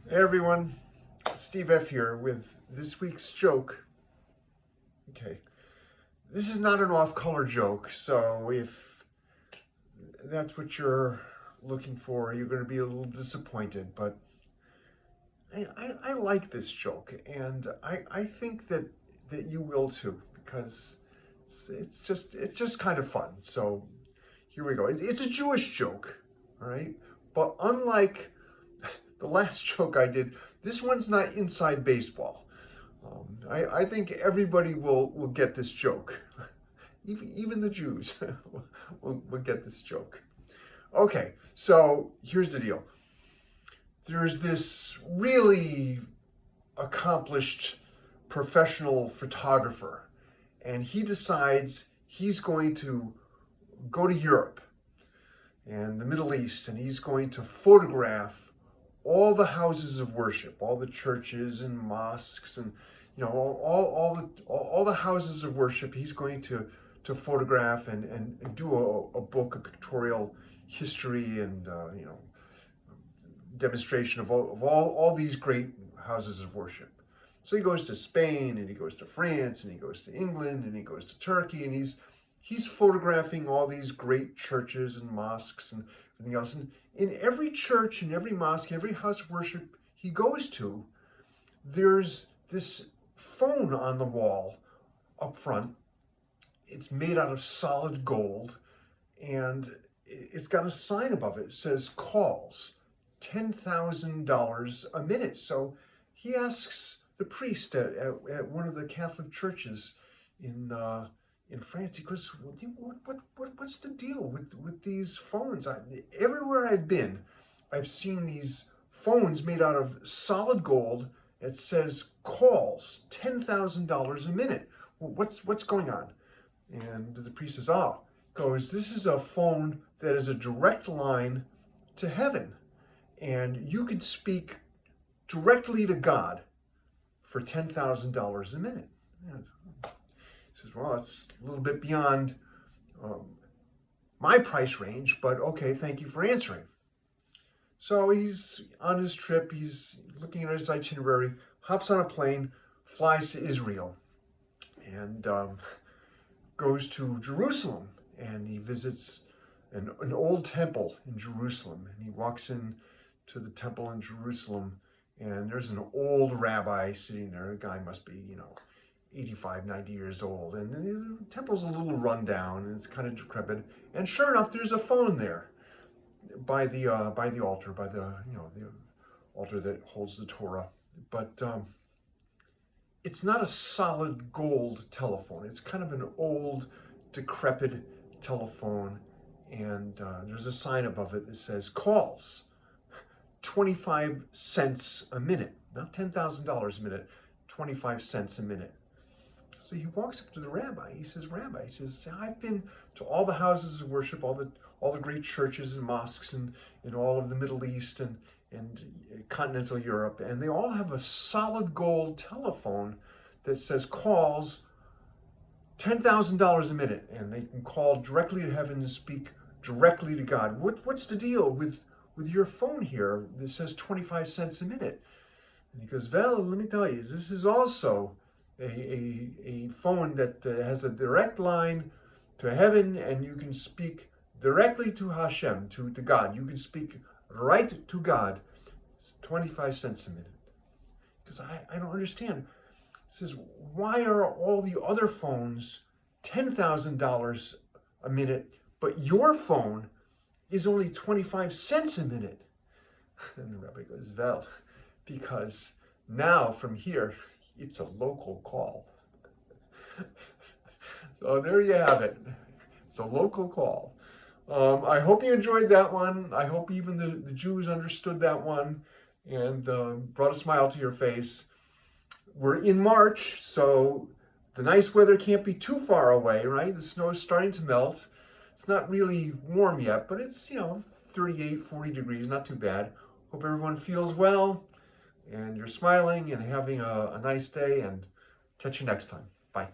Hey everyone, Steve F here with this week's joke. Okay, this is not an off-color joke, so if that's what you're looking for, you're going to be a little disappointed, but I like this joke, and I think that you will too, because it's just kind of fun. So here we go. It's a Jewish joke, all right? But unlike the last joke I did, this one's not inside baseball. I think everybody will get this joke. Even the Jews will get this joke. Okay, so here's the deal. There's this really accomplished professional photographer, and he decides he's going to go to Europe and the Middle East, and he's going to photograph all the houses of worship, all the churches and mosques, and all the houses of worship. He's going to photograph and do a book, a pictorial history, and demonstration of all these great houses of worship. So he goes to Spain, and he goes to France, and he goes to England, and he goes to Turkey, and he's photographing all these great churches and mosques and everything else. And in every church, in every mosque, every house of worship he goes to, there's this phone on the wall up front. It's made out of solid gold, and it's got a sign above it. It says calls, $10,000 a minute. So he asks the priest at one of the Catholic churches in France. He goes, what's the deal with these phones? Everywhere I've been, I've seen these phones made out of solid gold. It says calls, $10,000 a minute. Well, what's going on? And the priest says, this is a phone that is a direct line to heaven. And you could speak directly to God for $10,000 a minute. He says, well, it's a little bit beyond my price range, but okay, thank you for answering. So he's on his trip, he's looking at his itinerary, hops on a plane, flies to Israel, and goes to Jerusalem, and he visits an old temple in Jerusalem, and he walks in to the temple in Jerusalem, and there's an old rabbi sitting there. The guy must be, 85, 90 years old, and the temple's a little run down, and it's kind of decrepit, and sure enough, there's a phone there by the altar, by the altar that holds the Torah, but it's not a solid gold telephone. It's kind of an old, decrepit telephone, and there's a sign above it that says calls, 25 cents a minute, not $10,000 a minute, 25 cents a minute. So he walks up to the rabbi. He says, I've been to all the houses of worship, all the great churches and mosques in all of the Middle East and continental Europe, and they all have a solid gold telephone that says calls, $10,000 a minute, and they can call directly to heaven and speak directly to God. What's the deal with your phone here that says 25 cents a minute? And he goes, well, let me tell you, this is also a phone that has a direct line to heaven, and you can speak directly to Hashem, to God. You can speak right to God. It's 25 cents a minute. Because I don't understand. It says, why are all the other phones $10,000 a minute, but your phone is only 25 cents a minute? And the rabbi goes, well, because now from here, it's a local call. So there you have it. It's a local call. I hope you enjoyed that one. I hope even the Jews understood that one and brought a smile to your face. We're in March, so the nice weather can't be too far away, right? The snow is starting to melt. It's not really warm yet, but it's, 38, 40 degrees, not too bad. Hope everyone feels well, and you're smiling and having a nice day, and catch you next time. Bye.